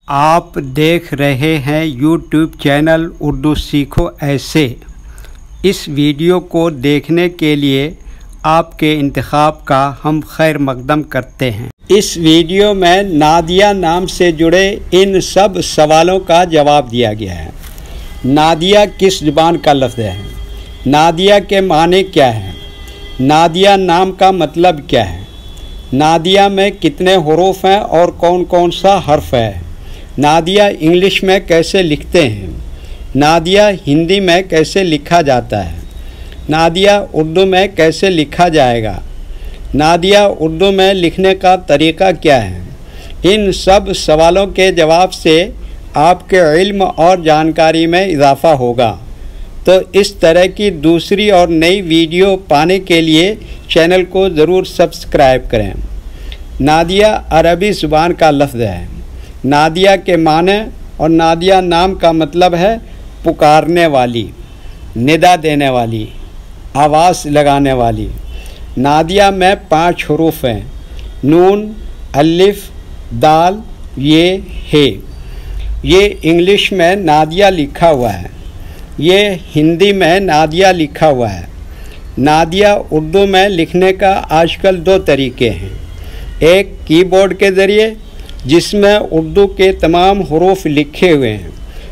आप देख रहे हैं यूट्यूब चैनल उर्दू सीखो ऐसे। इस वीडियो को देखने के लिए आपके इंतखाब का हम खैर मकदम करते हैं। इस वीडियो में नादिया नाम से जुड़े इन सब सवालों का जवाब दिया गया है। नादिया किस ज़ुबान का लफ्ज़ है? नादिया के माने क्या हैं? नादिया नाम का मतलब क्या है? नादिया में कितने हुरूफ हैं और कौन कौन सा हर्फ है? नादिया इंग्लिश में कैसे लिखते हैं? नादिया हिंदी में कैसे लिखा जाता है? नादिया उर्दू में कैसे लिखा जाएगा? नादिया उर्दू में लिखने का तरीक़ा क्या है? इन सब सवालों के जवाब से आपके इल्म और जानकारी में इजाफ़ा होगा। तो इस तरह की दूसरी और नई वीडियो पाने के लिए चैनल को ज़रूर सब्सक्राइब करें। नादिया अरबी ज़ुबान का लफ्ज़ है। नादिया के माने और नादिया नाम का मतलब है पुकारने वाली, निदा देने वाली, आवाज़ लगाने वाली। नादिया में 5 हुरूफ हैं, नून, अलिफ, दाल, ये, हे। ये इंग्लिश में नादिया लिखा हुआ है, ये हिंदी में नादिया लिखा हुआ है। नादिया उर्दू में लिखने का आजकल 2 तरीके हैं। एक कीबोर्ड के ज़रिए, जिसमें उर्दू के तमाम हुरूफ लिखे हुए हैं,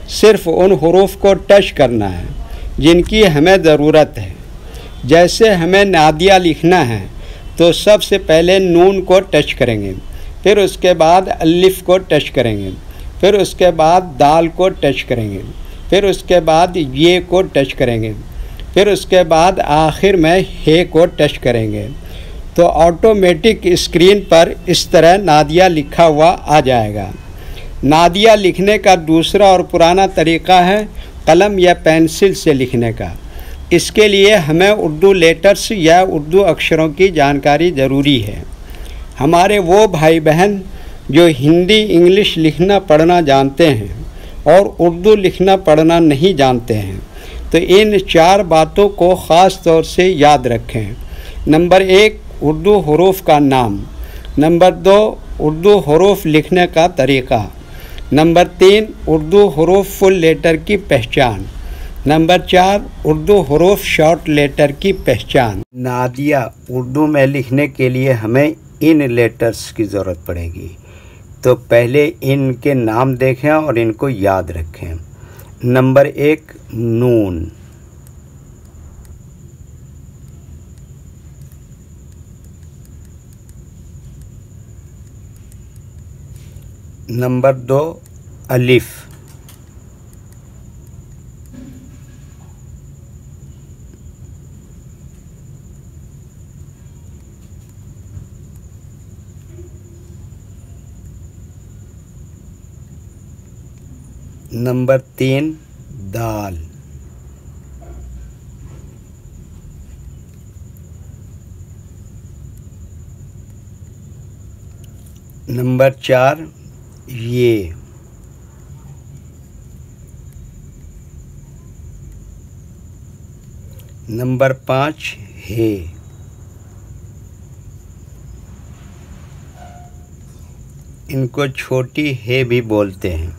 सिर्फ़ उन हुरूफ को टच करना है जिनकी हमें ज़रूरत है। जैसे हमें नादिया लिखना है तो सबसे पहले नून को टच करेंगे, फिर उसके बाद अलिफ को टच करेंगे, फिर उसके बाद दाल को टच करेंगे, फिर उसके बाद ये को टच करेंगे, फिर उसके बाद आखिर में हे को टच करेंगे। तो ऑटोमेटिक स्क्रीन पर इस तरह नादिया लिखा हुआ आ जाएगा। नादिया लिखने का दूसरा और पुराना तरीक़ा है कलम या पेंसिल से लिखने का। इसके लिए हमें उर्दू लेटर्स या उर्दू अक्षरों की जानकारी ज़रूरी है। हमारे वो भाई बहन जो हिंदी इंग्लिश लिखना पढ़ना जानते हैं और उर्दू लिखना पढ़ना नहीं जानते हैं, तो इन 4 बातों को ख़ास तौर से याद रखें। नंबर 1, उर्दू हुरूफ का नाम। नंबर 2, उर्दू हुरूफ लिखने का तरीक़ा। नंबर 3, उर्दू हुरूफ फुल लेटर की पहचान। नंबर 4, उर्दू हुरूफ शॉर्ट लेटर की पहचान। नादिया उर्दू में लिखने के लिए हमें इन लेटर्स की ज़रूरत पड़ेगी। तो पहले इनके नाम देखें और इनको याद रखें। नंबर 1, नून। नंबर 2, अलिफ। नंबर 3, दाल। नंबर 4, ये। नंबर 5, हे। इनको छोटी हे भी बोलते हैं।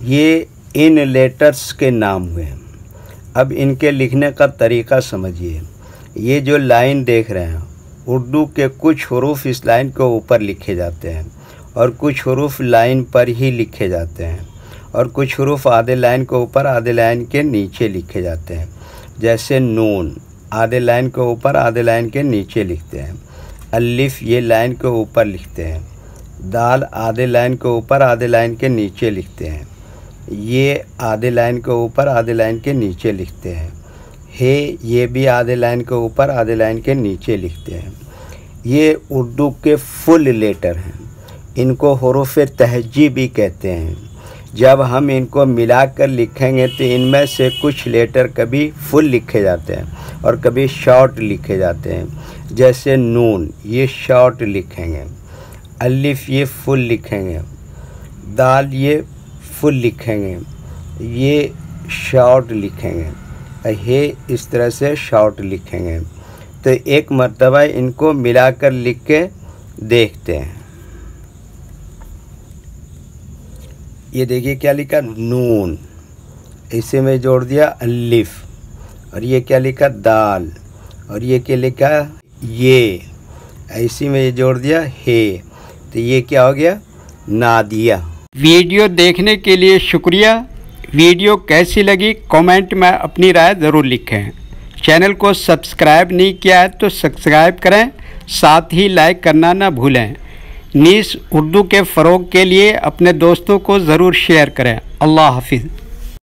ये इन लेटर्स के नाम हुए। अब इनके लिखने का तरीक़ा समझिए। ये जो लाइन देख रहे हैं, उर्दू के कुछ हुरूफ इस लाइन के ऊपर लिखे जाते हैं और कुछ हुरूफ लाइन पर ही लिखे जाते हैं और कुछ हुरूफ आधे लाइन के ऊपर आधे लाइन के नीचे लिखे जाते हैं। जैसे नून आधे लाइन के ऊपर आधे लाइन के नीचे लिखते हैं। अलिफ ये लाइन के ऊपर लिखते हैं। दाल आधे लाइन के ऊपर आधे लाइन के नीचे लिखते हैं। ये आधे लाइन के ऊपर आधे लाइन के नीचे लिखते हैं। हे ये भी आधे लाइन के ऊपर आधे लाइन के नीचे लिखते हैं। ये उर्दू के फुल लेटर हैं। इनको हुरूफ तहजी भी कहते हैं। जब हम इनको मिलाकर लिखेंगे तो इनमें से कुछ लेटर कभी फुल लिखे जाते हैं और कभी शॉर्ट लिखे जाते हैं। जैसे नून ये शॉर्ट लिखेंगे, अलिफ ये फुल लिखेंगे, दाल ये फुल लिखेंगे, ये शॉर्ट लिखेंगे, हे इस तरह से शॉर्ट लिखेंगे। तो एक मर्तबा इनको मिलाकर लिख के देखते हैं। ये देखिए क्या लिखा, नून, इसे में जोड़ दिया अलिफ, और ये क्या लिखा, दाल, और ये क्या लिखा, ये, ऐसी में ये जोड़ दिया हे, तो ये क्या हो गया, नादिया। वीडियो देखने के लिए शुक्रिया। वीडियो कैसी लगी कमेंट में अपनी राय ज़रूर लिखें। चैनल को सब्सक्राइब नहीं किया है तो सब्सक्राइब करें, साथ ही लाइक करना ना भूलें। नीस उर्दू के फ़रोग़ के लिए अपने दोस्तों को ज़रूर शेयर करें। अल्लाह हाफिज़।